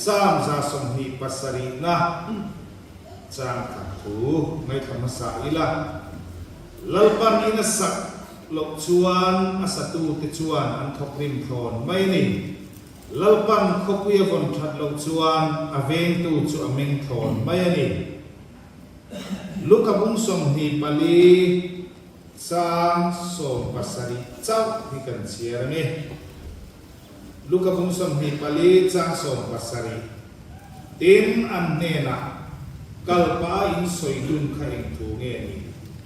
sam za som hi pasari na chang thu ngai thamasa ila lalpan ina sak lok chuan asatu te chuan an thok rim thon mai ni lalpan khopuya von that lok chuan aveng tu chu ameng thon mai ani lukabung som hi pali chang som pasari chau hi kan chiar ni lukabung som hi pali chang som pasari tin an nena kalpa in soidun kha eng thu nge ni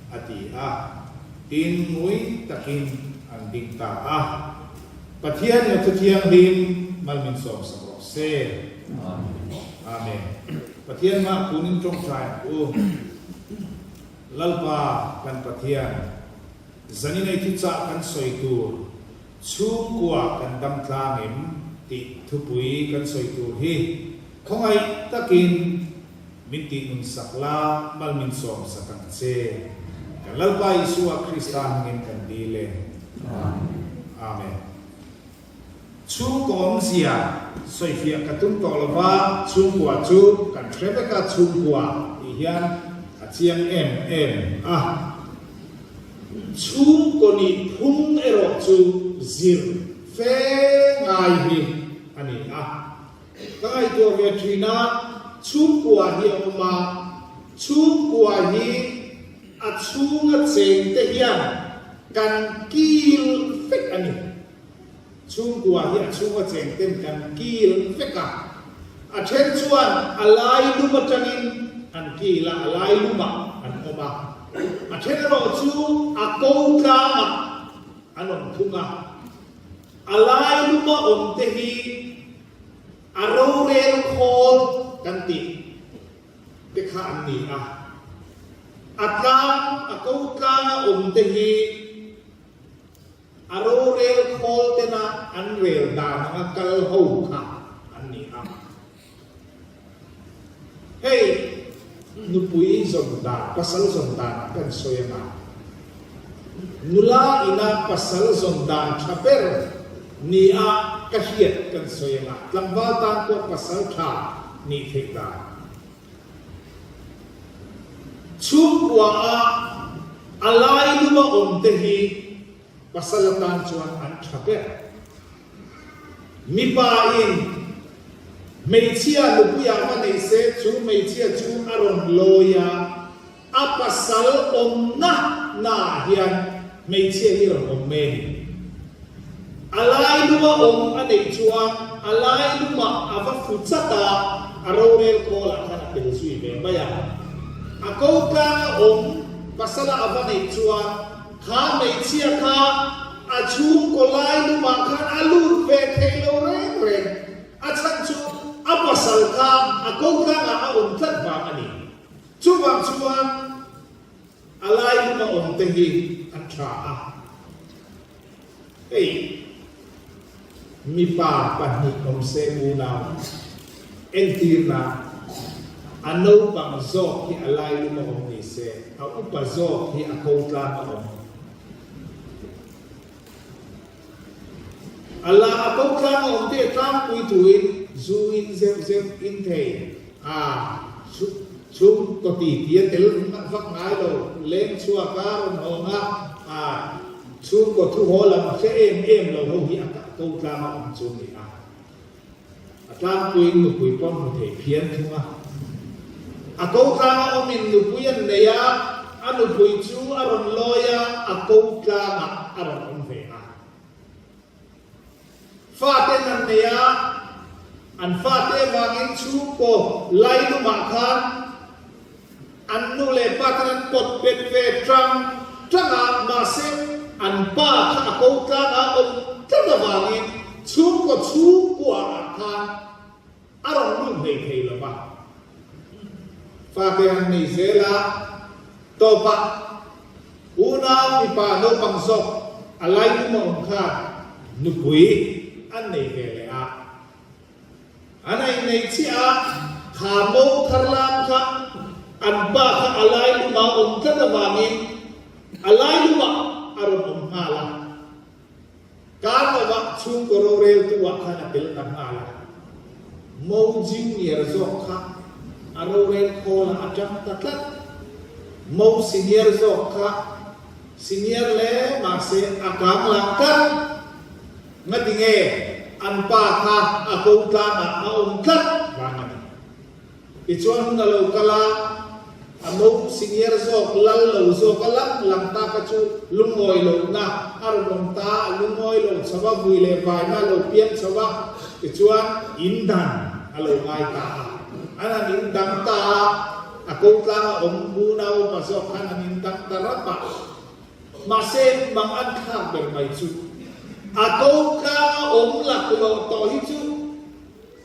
ati a tin mui takin an ding ta a pathian ya thiang dim malmin som sakro se amen pathian ma kunin trong trai o lalpa kan pathian zaninai thi cha kan soitur chu kwa kan dam tlangim ti thupui kan soitur hi khongai takin minti nun sakla malmin som sakang se lalpa Isua Kristan ngin kan dile amen chu kom sia soifia katum tolwa chu kwa chu kan Rebecca chu kwa hian achiang em chu koni phung ero chu zir fe ngai hi ani kai to ve trina chu kwa hi oma chu kwa hi achunga cheng te hian kan kil fek ani chu kwa hi achunga cheng ten kan kil feka a then chuan alai luma tangin an kila alai luma an oma a then ro chu a ko kama anon thunga alai luma om te hi aro rel khol kan ti te kha an ni atlang ako ka tehi aro rel khol tena an rel da na kal ho kha an ni hey nupui zonda pasal zonda kan soyama nula ina pasal zonda chaper ni a kahiet kan soyama lambal tan ko pasal tha ni thekta chukwa alai luma om tehi pasalatan chuan an thape mipa in meichia lupuya ma nei se chu meichia chu aron loya a pasal om na hian meichia hi ron om me alai luma om anei chuan alai luma ava futsata arorel kola kana pe sui be baya ako ka pasala avane chua kha mei chia kha achu kolai luma kha alu ve thelo re achan chu apasal ka ako ka a tat ba ani chu bang chua alai luma tehi atra ei mi pa ni se una entirna ano pang zo ki alay lumahong ni se au pa zo ki ako ka ako ala ako ka on te tam pui tuin zuin zem in te chu ko ti tia tel vak ngai lo leng chua ka on ho nga chu ko thu ho lam se em lo ho hi ako ka ma on chu ni tam pui nu pui pom ho te phian thunga ako ka omin lupuyan neya anu pui chu aron loya ako ka aron onve fate nan neya an fate wangin chu ko lai lu makhan anu le patran pot pet ve tranga mase an pa ako ka on tanda wangin chu ko akhan aron lu hei lo ba Fakihan ni zela topa una ipa no pangsok alai mo ka nupui anei vele anai nei chia khamo tharlam ka anba ka alai luma ka dawangin alai luma aron hala ka wa chung kororel tu wa kana bil kan hala mau junior zokha aroren kola ajam tatlat mau senior zokha senior le masih agam langkan ngadinge anpa ka aku tana aum kat bangan ichuan ngalo kala amo senior zok lal lo zok alam langta kacu lungoy lo na arum ta lungoy lo sabab buile bai na lo pian sabab ichuan indan alo ngai ta anan indang ta aku tana om bunau masok kanan indang tarapa masih mangangkat bermaicu atau ka om lakulo tohicu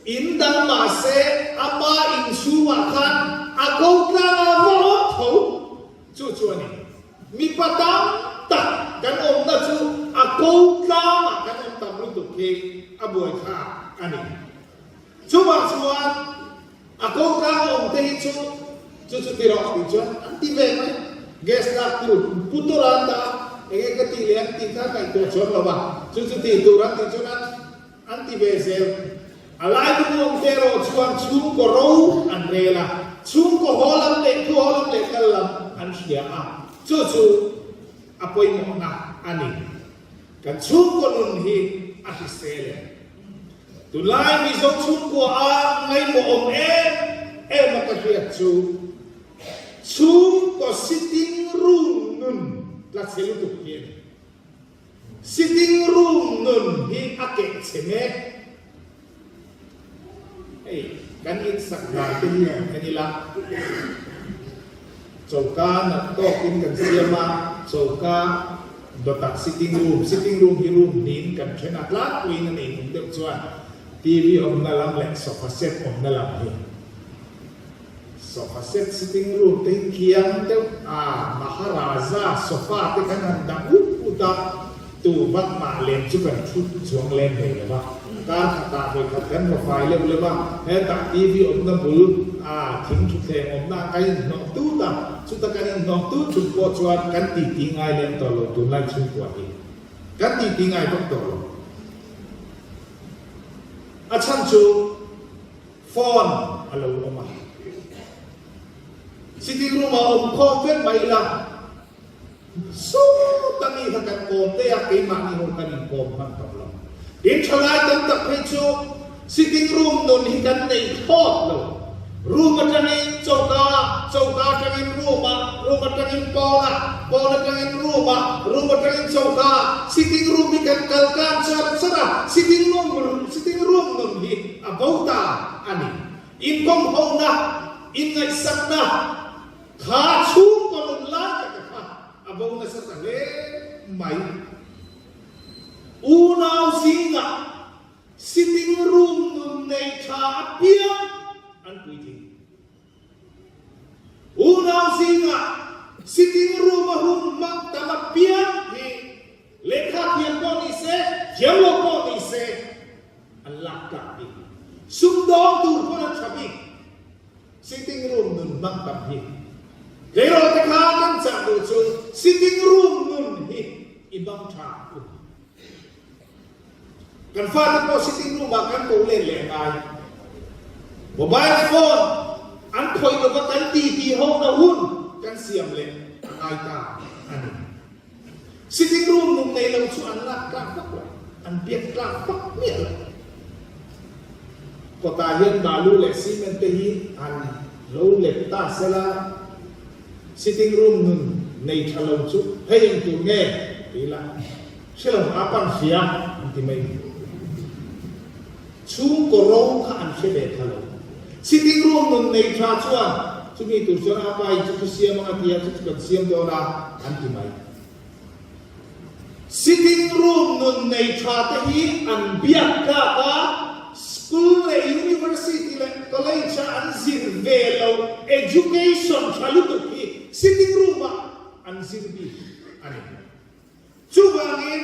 indang masih apa insu makan aku ka mau tahu cucu ni mi patang tak kan om na cu aku ka makan om tamu tu ke abu ka ani cuma cuan aku ka om tehicu cucu tirok tijuan anti bema gas dak tu puturanda ege ketilian tika kai tocor loba cucu tituran tijuan anti besel alai tu tero chuan chung ko ro andrela chung ko holam le kalam an sia a cucu apoi mo na ani kan chung ko nun hi asisele tulai mi zo chung ko a ngai mo om e makasiat chu chung ko sitting room nun la selu tu kien sitting room nun hi ake cheme kan it sakra tiya kanila chauka na to kin kan siama chauka dotak sitting room hi room nin kan thena tlat wing ni deuh chuan TV om na lam le sofa set om na lam hi sofa set sitting room te kiang te maharaja sofa te kan handa uta tu bat ma len chu kan thu chuang len he le ba kan khata he khat kan ma fai le ba he ta TV om na bul thing thu the om na kai no tu ta chu ta kan no tu chu po chuan kan ti ti ngai len to lo tu lai chu kwa hi kan ti ti ngai tok to lo achan chu phone alo oma sitting room om konven mai la so tani thakan kom te a ke ma ni hon kan kom han ta lo in chalai tam tak pe chu sitting room non hi kan nei thot lo room atangin chauka atangin room atangin pona atangin room atangin chauka sitting room hi kan kalkan sara sitting room non hi abauta ani in kom hona in ngai sakna kha chung ko la ka kha abong na sa tale mai unau singa sitting room nun nei tha apia an puiti unau singa sitting room mak tamapia ni lekha pian ko ni se jelo ko ni se Allah ka ni sumdong tur ko na chabi sitting room nun mak tamhi Lero te kha kan cha du chu sitting room nun hi ibang tha kan fa ko sitting room kan ko le ngai mobile phone an khoi ko kan ti ho na hun kan siam le ngai ta ani sitting room nun nei lo chu an la ka pak an piak ka pak ne ko ta hian balu le cement te hi an lo le ta sela sitting room nun nei thalo chu hei tu nge tila selo apan sia anti mai chung ko ro kha an se le thalo sitting room nun nei tha chuan chu mi tu chuan apai chu siam ang atia chu kan siam do na anti mai sitting room nun nei tha te hi an biak ka school le university le college an zir velo education chalu tu sitting room an sirbi ani chubangin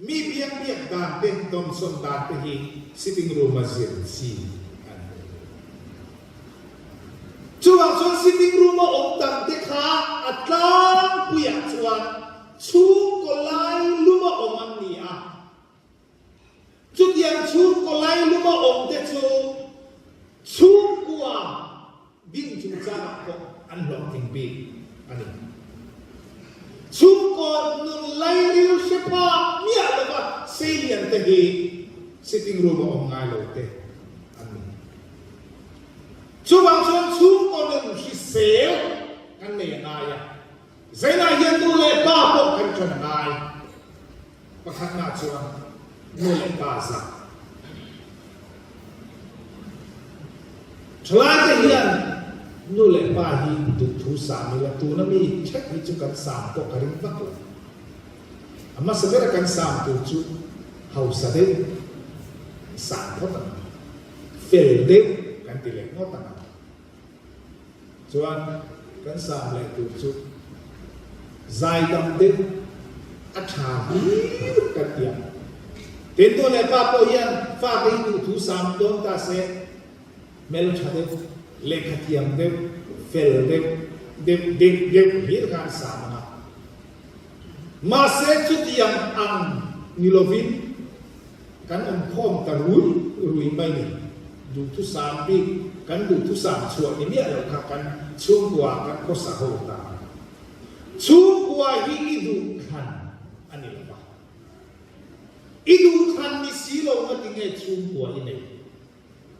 mi biak dan te Thomson dan te hi sitting room azir si chubang chuan sitting room om tam te kha atlang puya chuan chu ko lai luma om an ni a chu tiang chu ko lai luma om te chu ko an lo ting bi ani chung ko nun lai liu shepa mia lo ba salian te hi sitting room om ngai lo te ani chu bang chung ko nun shi sel kan ne ngai zaina hian nu le pa ko kan chon ngai pakhat na chuan nu le pa za Selain hian nu le pa hi du thu sa mi la tu na mi check hi chu kan sam ko karing vak la amma sabera kan sam tu chu hau sa de sam ko ta fel de kan ti le ngo ta chuan kan sam le tu chu zai dam de a tha hi ka tia tin tu le pa po hian fa ke tu thu sam don ta se mel chade le khatiam de fel de hir kan samana ma se chutiam ang nilovin kan khom ta rui mai ni du tu sam bi kan du tu sam chua ni mia lo kha kan chung kwa kan ko sa ho ta chung kwa hi du khan ani la ba idu khan ni silo ma tinge chung kwa ni nei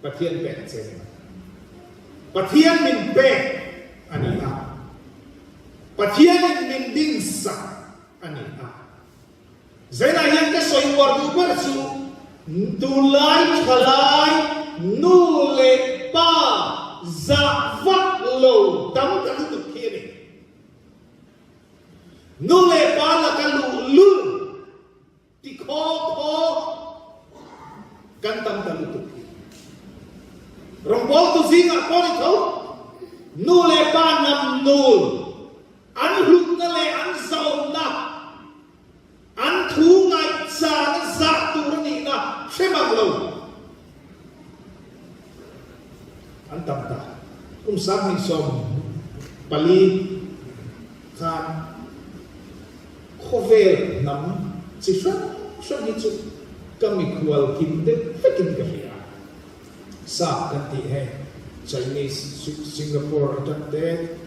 Pathian pen sen Pathian min pe ani a Pathian min ding sa ani a zaina yang ka soi war du par chu tu lai khalai nu le pa za vat lo dam ka tu ke ni nu le pa la ka lu ti kho kan tam ta lu Rombol tu zinga koni kau nu le pa nam nul an hlut na le an zau na an thu ngai cha na za tu ni na shemang lo an tam ta sam ni som pali khan khovel nam chi shot ni chu kami kwal kim de fekin ka sa kan ti hai Chinese Singapore adapted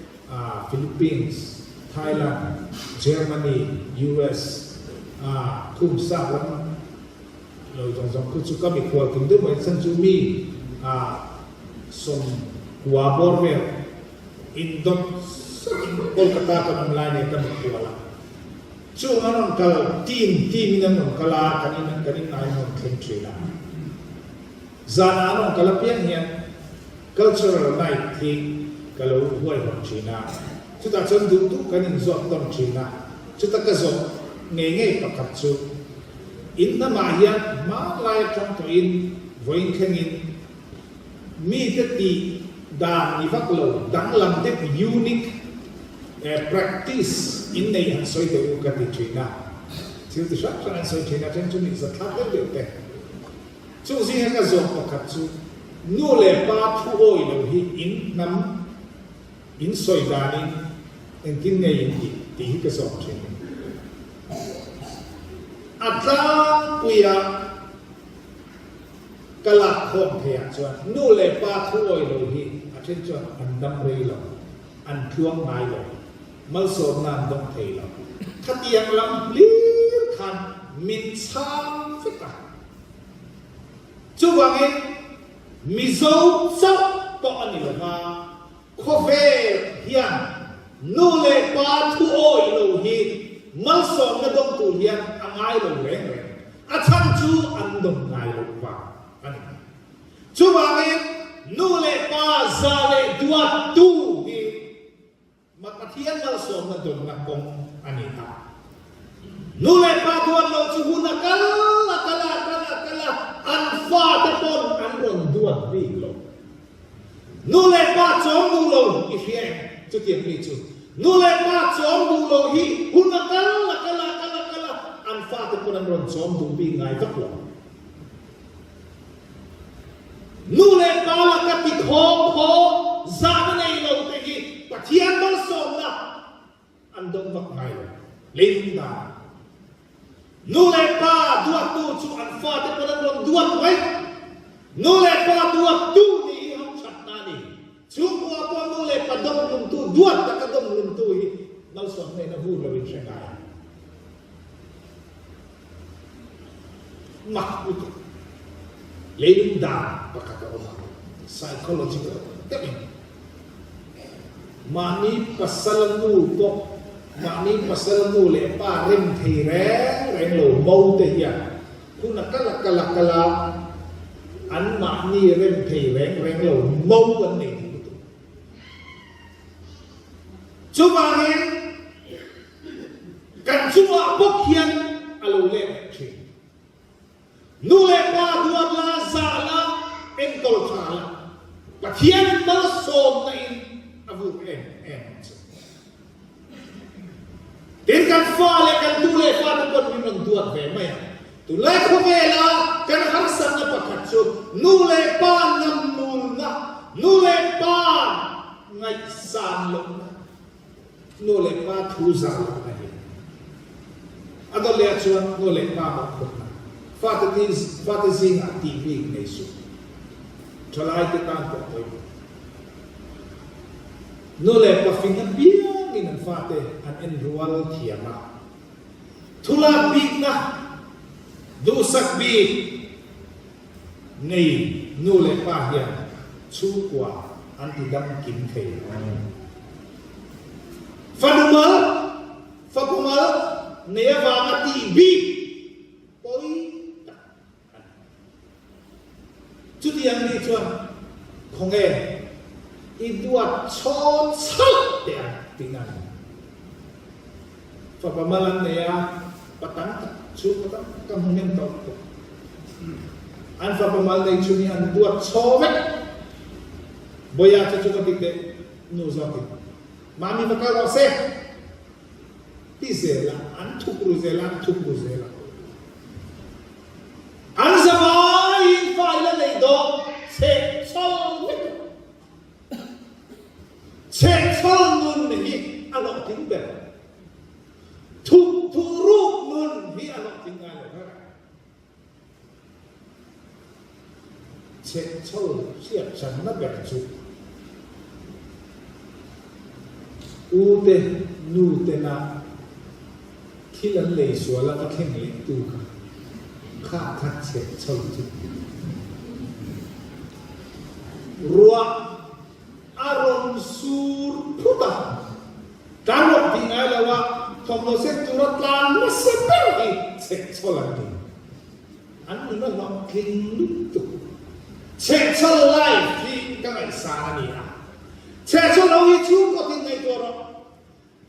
Philippines Thailand Germany US kum sa lam lo jong ku chu ka mi khwa kim de mai san chu mi som kwa borver indon Kolkata ka mamlai ne ka mi khwa la chu anon kal team nan kala kanin ai non country la Zana anong kalapian hiyan cultural night thi kalau huwai hong China chuta chon du kanin zot tong China chuta ka zot nge pakat chu in na ma hiyan ma lai trong to in voin khangin mi te ti da ni vak lo dang lam te unique practice in nei han soi te u ka ti China chiu ti shat chan soi China chen chu ni sa thak de te Chu zi ka zong pakat chu nu le pa thu oi lo hi in nam in soi da ni en kin nei in ti hi ka zong chen atla puya kala khom thea chuan nu le pa thu oi lo hi a chen chuan an dam rei lo an thuang ngai lo mal so nan dong thei lo khatiang lam li khan min cham fika Chu wang e mizo sao po ani lo ma khove hian nu le pa thu oi lo hi mal so na dong tu hian angai lo reng a chan chu an dong ngai lo pa ani chu wang e nu le pa za le dua tu hi ma pathian mal so na dong na kong ani ta nu le pa dua lo chu hu na kala an fa te pon an ron duat vi lo nu le pa chom nu lo i hie chu tiam ni chu nu le pa chom nu lo hi hun na kala an fa te pon an ron chom du vi ngai vak lo nu le pa la ka ti kho za na nei lo te hi pathian mal som na an dong vak ngai lo lein da nu le pa duat tu chu an fa te pon an ron duat wai nu le pa duat tu ni hom chat na ni chu ko pa nu le pa dom lum tu duat ka dom lum tu hi nal som nei na vu lo in sengai mak itu leilung da pakata oma psychological tapi mani pasal nu po mani pasal nu le pa rem thei re lo mau te ya kuna kala an mani rem thei re lo mau an nei chuba ni kan chuba bok hian alo le thi nu le pa duat la za la en kol khala pathian na som na in avu em tin kan fa le kan tu le fa tu kon min duat ve mai tu le ko ve la kan har san na pakhat chu nu le pa nam nul na nu le pa ngai san lo nu le pa thu za lo na hi adol le chu nu le pa ma ko na fa te zing a tv nei su chalai te kan ko toi no le pa finga bia in an fate an enrual thiama thula big na du sak bi nei no le pa hian chu kwa an ti dam kim thei fadumal ne wa ati bi poi chu ti ang ni chuan khong e iduat chon sal te tingan fa pamalan ne ya patang chu patang kamunen to an fa pamal nei chu ni an duat chome boya chu ko tik de nu zati mami makalo se ti zela an thukru zela an zawai fa la nei do se chol nun ni alok ting be thu ruk nun ni alok ting ngai le ha che chol siap san na be chu u te nu te na khilan le swa la ka kheng le tu kha khat che chol chu ruwa aron sur puta darok tingai lawa thomlo se turat lan masaper ki se cholan ki an na no king lu che chol life ki ka ai sa ni a che chol au hi chu ko tingai to ro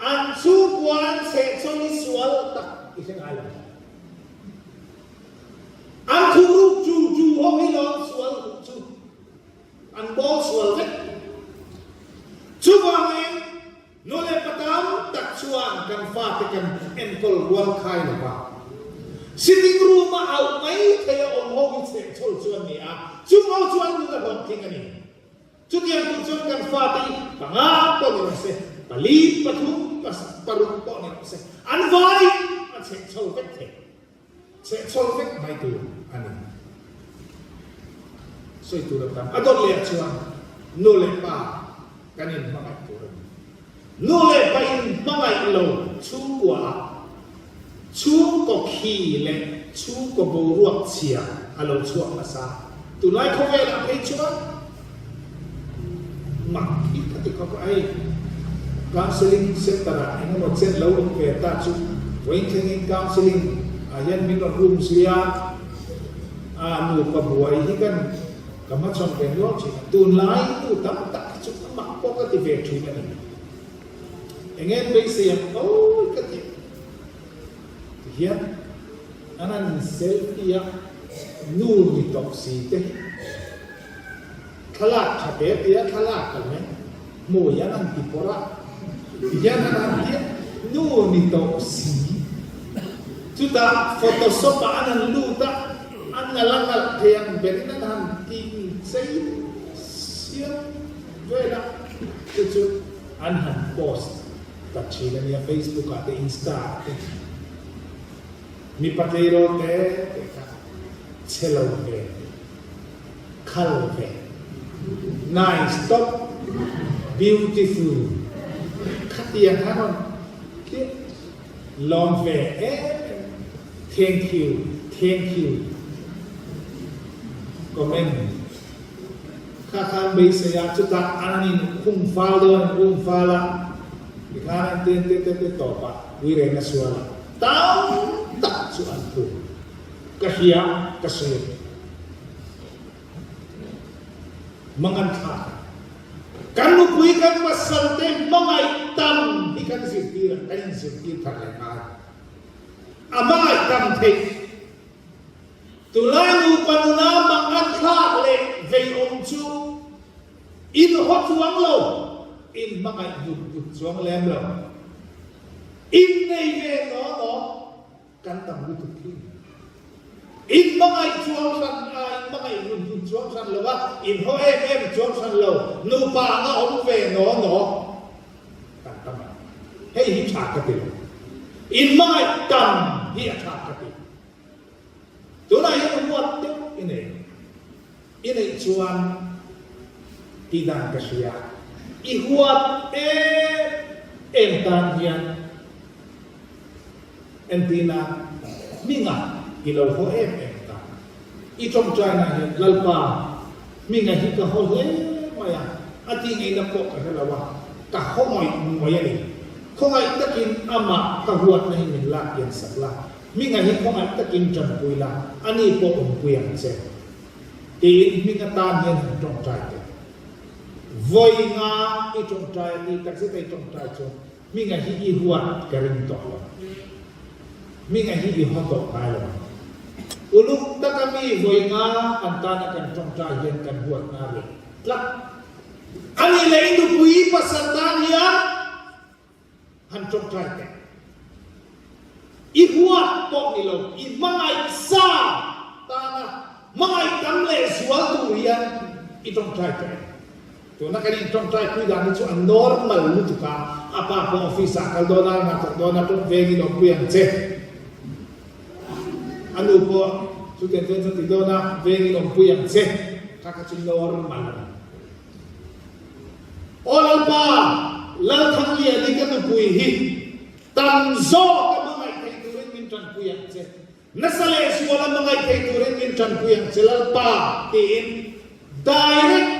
an chu kwan che chol ni swal tak iseng ai la an thu chu ho hi lo swal chu an bo swal ve chubangen nole patam tak chuan kan fa te kan enkol wal khai na ba sitting room ma au mai the on ho ki se chol chuan ni a chumo chuan nu ka hon thing ani chutian ku chuan kan fa te panga ko ni se pali pathu pas paru ko ni se an vai a se chol vek the se chol vek mai tu ani soi tu ra tam adon le chuan nole pa kanin mangai turun nole pain mangai lo chu kwa chu ko khi le chu ko bo ruak chia alo chuak asa tu lai ko ve la pe chua mak ki ka ti ko ai counseling center ai no chen lo ve ta chu waiting counseling ayan min room sia nu ko buai hi kan kama chon pe lo chi tu lai tu tam tak chu mak ko ka ti ve thu ni engen be se oh ka ti hian anan selfie nu ni tok si te khala thape tia khala kalme mo yanan ti pora yanan ti nu ni tok si tu ta photoshop anan lu ta an ngalangal theyang benan han ti sei sia vela tu an han post ta chila ni Facebook at Insta mi patero te chelo ve khal ve nice stop beautiful khát tiền hả con long về thank you comment khá bây giờ chúng ta anh khung pha la thì khá nên tên tỏ bạc vì rèn suara tao tak suan tu kasih mengangkat kan kuikan pasal tem mangai tam ikan zikir terlekat amangai tam te tulangu panuna mengangkat le vei om chu in hot chuang lo in mangai dut chuang lem lo in nei ve no kan tam tu ki in mangai chuang san in mangai dut chuang san lo wa in ho em chuang san lo nu pa nga om ve no kan tam hei hi cha ka ti in mangai tam hi cha ka ti tu na yang buat tu ini chuan tidak kesia ihuat entan yang entina minga ilo ho entan I trong trai này lalpa minga hi ka ho le maya ati ngai na po ka la wa ka ho moi ni ko ngai takin ama ka huat na hi min la yen sakla minga hi ko ngai takin chan puila ani po puyang se ti minga tan yen trong trai voi nga I trong trai ni tak se tai trong trai cho minga hi I huat ka ring to minga hi I ho to kai lo uluk ta kami voi nga antana kan trong trai yen kan huat na le tlak ani le indu pui pasatan ya han trong trai te I huat to ni lo I mangai sa ta na mangai tam le sual tu rian I trong trai te tu nak ni trong trai kui dan chu normal lu tu ka apa ko office kal dona tu vegi no kuyan che anu po tu ten ti dona vegi no kuyan che ka chu normal olal pa lal thang lia ni ka tu pui hi tam zo ka mangai thai tu rin min tran kuyan che nasale suala mangai thai tu rin min tran kuyan che lal pa tin direct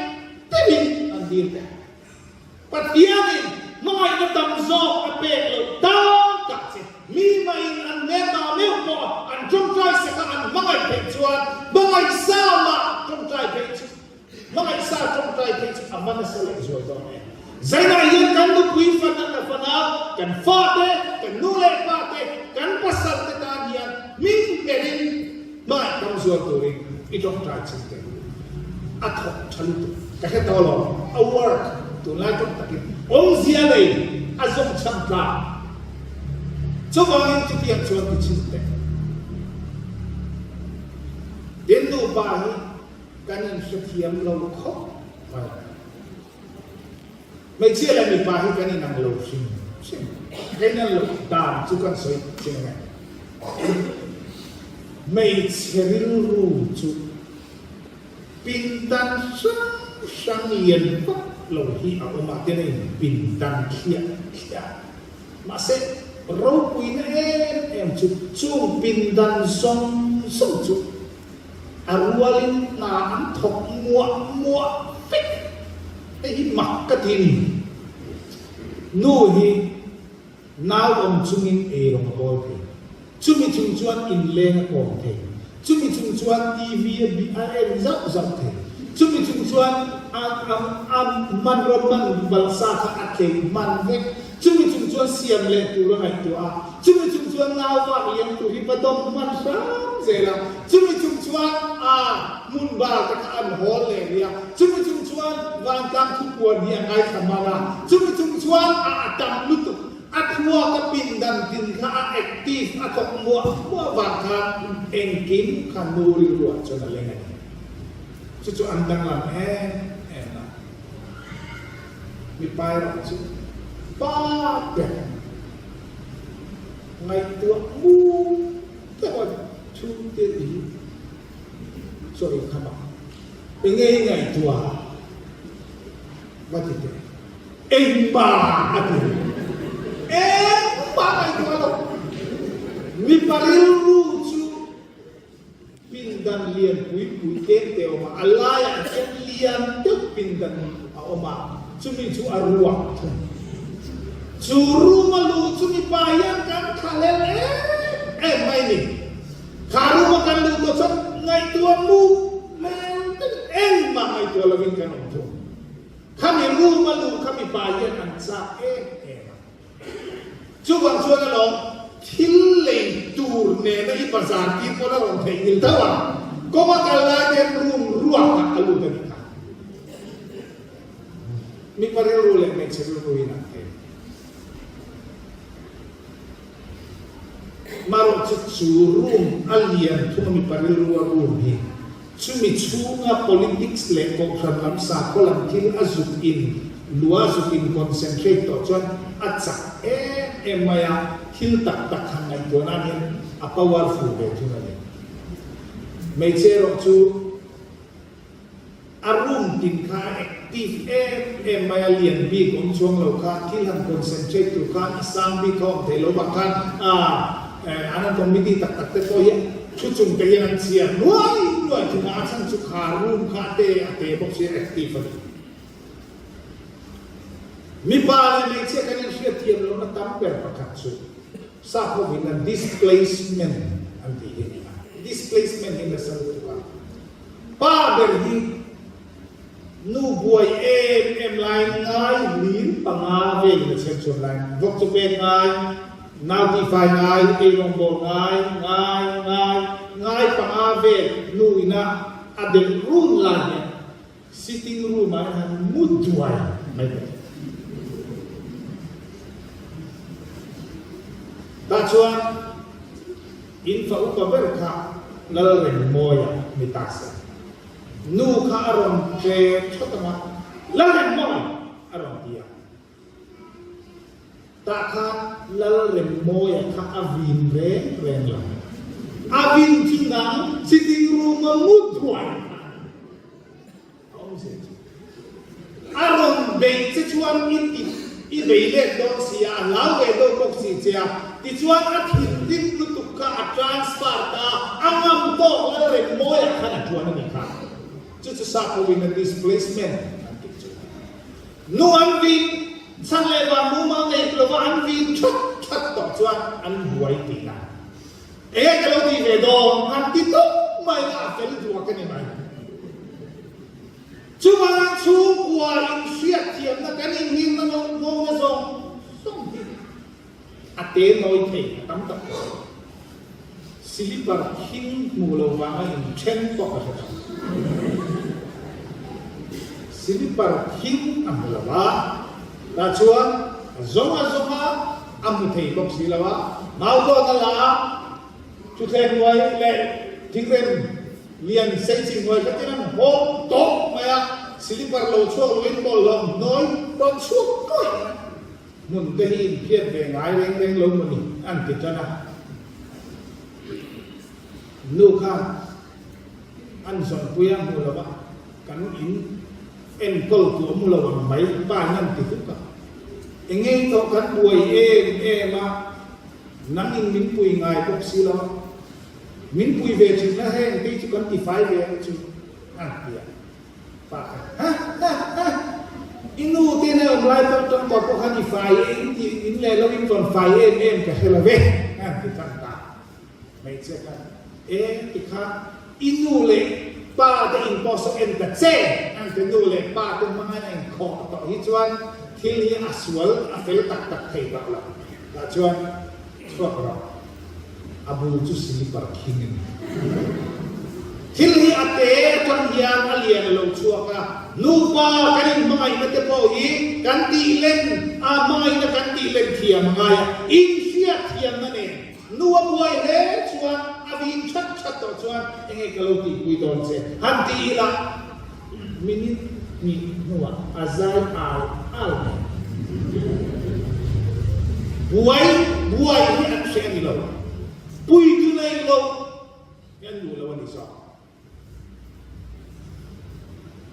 tebi andir te patianin mangai na tamzo ape lo tang ka se mi mai an ne ta me ko an trong trai se ka an mangai pe chuan mangai sa ma trong trai pe chu mangai sa trong trai pe chu amana sa le zo to ne zaina yen kan lu kui fana na fana kan fa te kan nu le fa te kan pasal te ta hian min perin mai tamzo to ri I trong trai chu te athok chalu kakek tahu loh, award tu lah tu tak kita. Zia lagi, azom cangkla. Coba itu yang cuan dicinta. Dendu bahi kanin setiap lalu kau. Macam lagi bahi kanin nang lalu sing. Kanin lalu dan juga soi cengai. Macam riru tu pintan sang yen pak lo hi aku mak dia ni bintang kia masih rau pui em chung bintang song chu arwalin na an thok mua fit hi mak ka tin nu hi nau chungin rong bol thi chumi chung chuan in leng ko the chumi chung chuan TV bi zap the Cumi cuan man roman balsa ka ake man vek cumi cuan siam le tu rai tu a cumi cuan nawa yang tu hipadom man sam zela cumi cuan mun ba ka an hol le dia cumi cuan wang tam tu puan dia ngai samara cumi cuan atam lutu atwa ka pindan tin ka aktif atok mua wa ka engkin kan nuri ruat chona lengan cucu andang lam enak mi pai ra cu ba pe ngai tua mu ta wa chu te di so i khama pengai ngai tua ba ti te Emma atu. Emma itu kalau mi parilu cu pindan lian pui kente oma alaya lian tu pindan oma cumi cu arua curu malu cumi bayar kan kalian mai ni karu makan lu dosan ngai tuamu Emma itu lagi kan untuk kami rumah lu kami bayar ansa coba kalau killing tour ne na pasar ki pora ron thei tawa ko ma kala de ruang ka alu tadi ka mi pare rule me chelu ruina maro churum alien tu mi pare ruang ni Cumi chunga politics le ko khalam sa ko lam thil azuk in lua zuk in concentrate to chon atsa maya thil tak tak hangai to na ni a powerful be tu na ni me chero chu arum tin kha active maya lian bi kom chuang lo kha thil han concentrate to kha asam bi ko te lo ba khan anan committee tak tak te ko ye chu chung te yan sia nuai tu na sang chu kharum kha te bok se active mi pa le che kan sia tiam lo na tam per pakat chu sa ko bin displacement anti ini displacement in the saluwa pa ber hi nu boy em line ngai lin panga ve in the section line vok chu pe ngai notify ngai e long bo ngai pangave nuina adel room lagi sitting room ay mutuay may tachuan infa upaber ka lalren moya mitasa nu ka aron ke chotama lalren moya aron dia taka lalren moya ka avin ren lang Abin tinang sitting room mutuan. Aron bay sechuan i bele do sia lawe do kok si sia tichuan at hindi lutuk ka transfer ta angam to le moya kana chuan ni ka. Chu sa ko win displacement. No anvin sang leba mu ma ngai lo anvin chot to chuan an buai tina. Kalau di vedong nanti tu mai lah kalau dua kena mai. Cuma langsung kuarin siap siap nak kan ingin mau masuk. Ate noi te tam tak. Silipar king mula wangan chen pok ada. Silipar king amulawa. Tachuan zonga amutei pok silawa. Mau tu adalah Chú thêm người lệ tiếng rem liền xây trình người các tiếng hô tốt mẹ slipper lầu chuông lên bò lồng nói con chuông coi muốn cái hình hiện về ngái lên lâu mà mình ăn thịt cho nào nô khang ăn giòn quê mua là bạn cắn in em câu của mua là bằng mấy ba năm thì tất cả anh nghe tao cắn bùi em mà nắng in mình bùi ngài bốc xí lo mình bùi về chừng nó hay đi chỉ còn thì phải về chừng ăn tiền phải inu tiền này ông lại trong còn có khăn thì phải in lệ lo in còn phải em cả hay là về ăn thì chẳng ta mấy chiếc cái thì khác inu lệ ba cái in bao số em cả xe ăn cái inu lệ ba cái mang anh khó tao hết chuan khi đi aswal phải tak thầy bảo là chuan Soalnya Abu itu silipar kingin. Hilhi ate kan yang alien lo chuaka. Lupa kanin mengai nate poi kanti len amai na kanti len kia mengai. Insia kia mane. Nuwa buai le chuan abin chat to chuan engai kalau ti kui don se. Hanti ila minit ni nuwa azal al. Buai ni an siya nilaw. Pui tu na ilaw. Yan lulawan isa.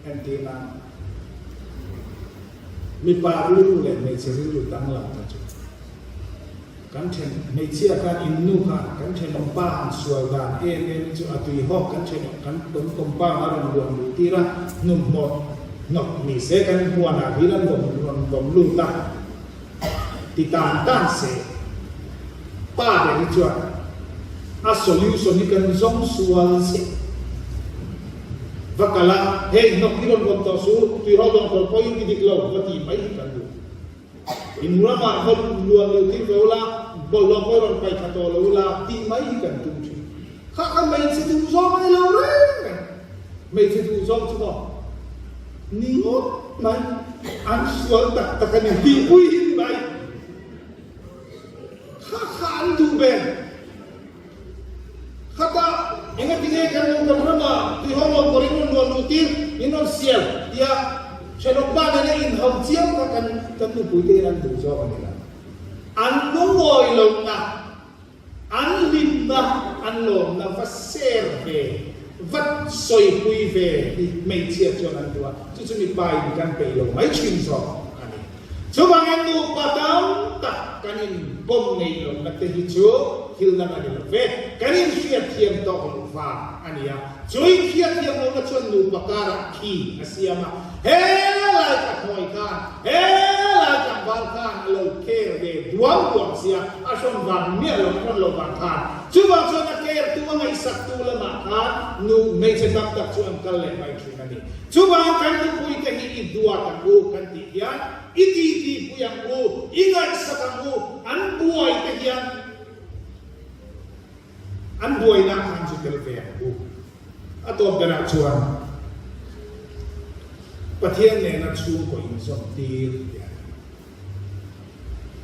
And tina mi pa lu le me che lu tang la ta chu kan chen me chia kan in nu kan chen om pa an sual dan chu atui ho kan chen kan tom pa aron lu ti ra num mo nok mi se kan huan a hilan dom lu ta ti tan se pa de ni chu a solution ni kan zong sual se vakala hey nok hiron gon to su ti ho dong ko poi ti dik lo ti mai kan du in rama hon luang lu ti vola bol lo ko ron pai khato lo la ti mai kan tu chi kha mai se tu zo mai lo re mai se tu zo chu bo ni ngot mai an sual tak kan ti ui hin mai kha an tu ben kata ingat tinggal kan rama ti ho lo ko rin lo lu ti inon sial dia Shalom ba na in hong chiam ka kan tu pui te ran tu zo kan la an no ngoi lo na an lim na an lo na fa ser ve vat soi pui ve ni mei chia cho an tua chu mi pai ni kan pe lo mai chin zo ani chu bang an nu pa dam ta kanin bom nei lo na te hi chu hil na ni lo ve kanin sia thiam to lo fa ani ya chui khia thiam lo na chon nu bakara khi asiama lai ka khoi kan lai ka bal kan lo ke de duang sia asom van mia lo kon lo ban kan chu bang chon na ke tu ngai sak tu la ma kan nu mei che tak tak chu an kal le mai chu na ni chu bang kan tu pui ke hi dua kan u kan ti hian iti puyang u ingai sakang u an buai ke hian an buai na kan chu tel ve u atop dana chuan pathian ne na chu ko in som ti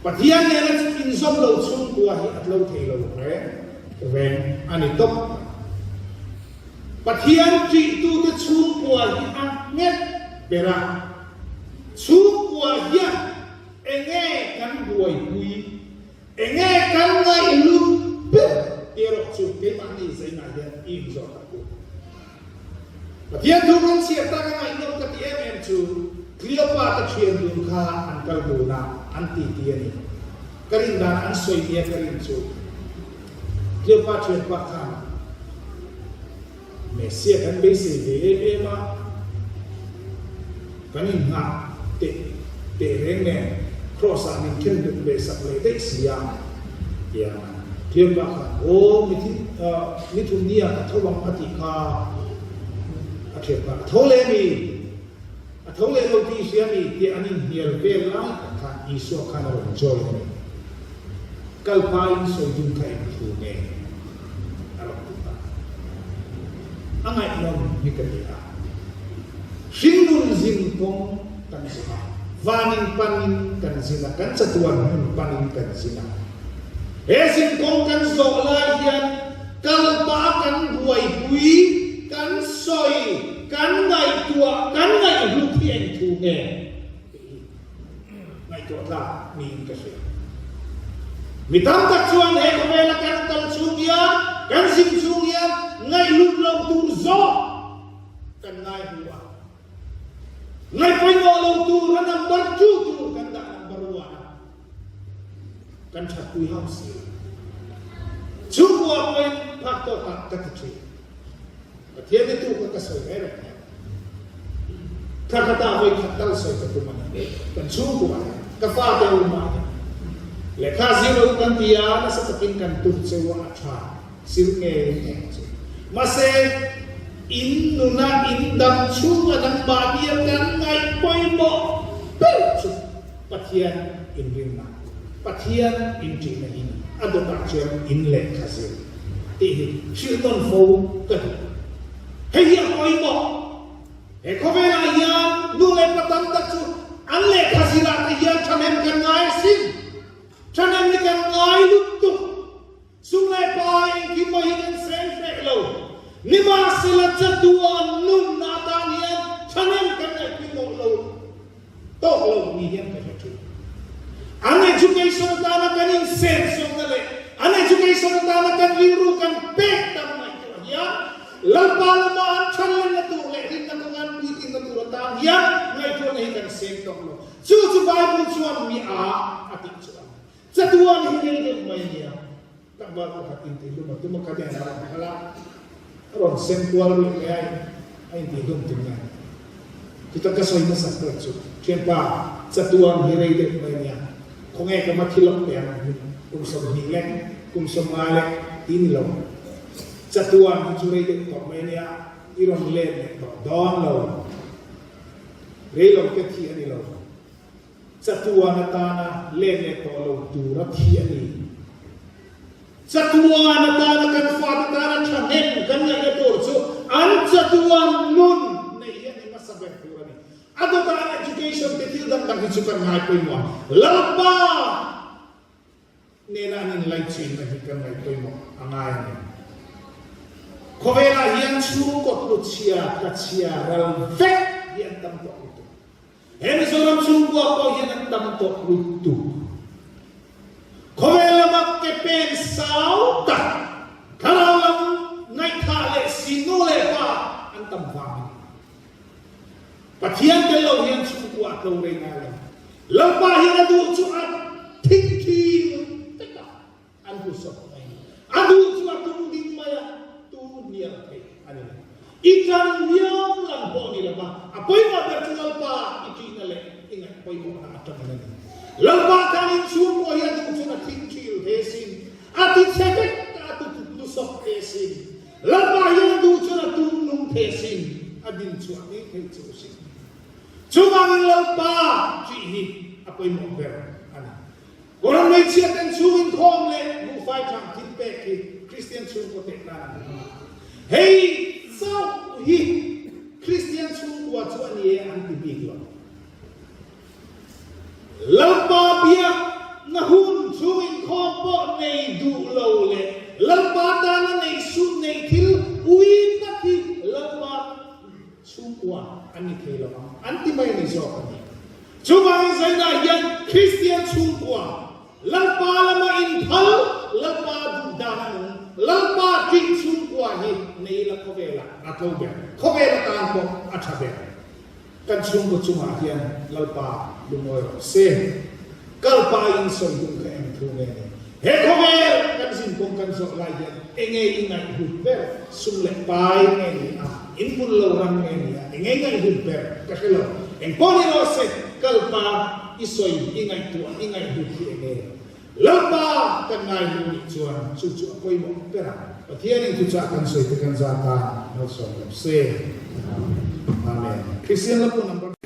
pathian ne na in som lo chung ko hi at lo thei lo re ven ani top pathian ti tu te chu ko hi a net bera chu ko hi enge kan buai pui enge kan ngai lu pe ero chu ke ma ni sai na de in zo ta ku pathian tu kan sia ta ka ngai no ka ti em chu Cleopatra chien dun kha an kal bu na an ti ti ni karin dan an soi ye karin chu Cleopatra chien pa kha me sia kan be se de ma kanin nga te reng ne cross an ken de be sa le de sia ya Cleopatra o mi tu nia ka thawang pati kha a thiep ka thole mi a thole lo ti sia mi ti anin hial vel la ka iso khan ro jol ni kal pa in so dun kai thu ne aro ta angai non ni ka ti a shingun zin pong kan sa vanin panin kan sina kan satuan panin kan sina esin kong kan so la hian kal pa kan buai pui kan soi kan ngai tua kan ngai lu thien thu nge ngai tua la mi ka se mi tam tak chuan he ko mela kan kal chungia kan sim chungia ngai lu lo tu zo kan ngai huwa ngai poi mo lo tu ra number 2 tu kan da number 1 kan chat pui ham si chu wa poi phak to ka ka ti Tiada itu kekasih merek. Kata voi khatal soi ka tu mana. Kan sungku mana. Kafa de rumah. Lekha zero kan dia na sa takin kan tu sewa atha. Sirnge ne. Mase in nuna indam chu adang ba dia kan ngai poi mo. Chu pathian in rinna. Pathian in trina in. Ado tak chen in lekha zero. Ti shilton fo kan Hei koi mo, ko ve la yan nu le patam ta chu an le khasira ta yan chanem kan ngai sin chanem ni kan ngai lu tu sung le pai ki mo hi kan sen fe lo ni ma sila cha tua nun na ta yan chanem kan ngai ki mo lo to lo ni yan ka chu an education ta na kan in sen so le an education ta na kan liru kan pe ta mai ya Lapal ma chan na tu le rin na tungan bitin na tu ta ya ngai ko nei kan sem tong lo chu Bible chuan mi a ati chuan chatuan hi le mai nia tak ba ka tin ti lu ma tu ma ka dia na hala ron sentual ri ai ti dum tin na kita ka soi na sa chu chen pa chatuan hi le mai nia kong e ka ma thilok pe na kum som hi le kum som ma le tin lo chatuan hi chu re ko mai nia iron le to don lo re lo ke thi ani lo chatuan ta na le to lo tu ra thi ani chatuan ta na kan fa ta na thanen kan ya ke tor chu an chatuan nun nei ya ni masabe purani ado ta education te til dam kan chu kan ngai poi mo lalpa ne na nin lai chin na hi kan ngai poi mo angai ni kovela hian chu ko tu chia ka chia ral vek hian tam to tu hen zoram chu ko hian tam to tu kovela mak ke pen sao ta karalam nai tha le sinule pa an tam wang pathian ke lo hian chu ko to re na lo pa hian du chu at thing thi ta an du so adu chu atum ding maya tu nia pe ani ikan niam lang bo ni la ba apoi ma ber chu pa iki na le ingat poi mo na atang na lalpa kanin chu ko hian du chu na thing thi he sin ati sebek atu tu so he sin lalpa hian du chu na tu nung he sin adin chu ani he chu sin Cuma lalpa cihi apa yang mau ber, ana. Orang Malaysia kan suwin kong le, mu fai chang timpe ki Christian suwin ko tekna. Hey, so hi Christian suwin ko chuan ye anti biglo. Lalpa biak nahun suwin kong po nei du lo le. Lalpa dana nei su nei til uin pati lalpa suwa ani kelo anti mai ni so ani cuma zaina yang Christian suwa lalpa lama inthal lalpa dudana lalpa king suwa hi nei la kovela atobe kovela tan ko athabe kan sungko cuma hian lalpa lumoy se kalpa in so dung ka em thu ne he kovel kan sin kong kan so lai hian enge ingai hutber sumle pai ne ni a input lo ram ne ni a enge ingai hutber ka khelo en poni ro se kalpa isoi ingai tu ingai hut hi enge lalpa kan ngai lu ni chuan chu chu koi mo pera pathian in tu cha kan soi te kan za ta no so se amen Christian la pu number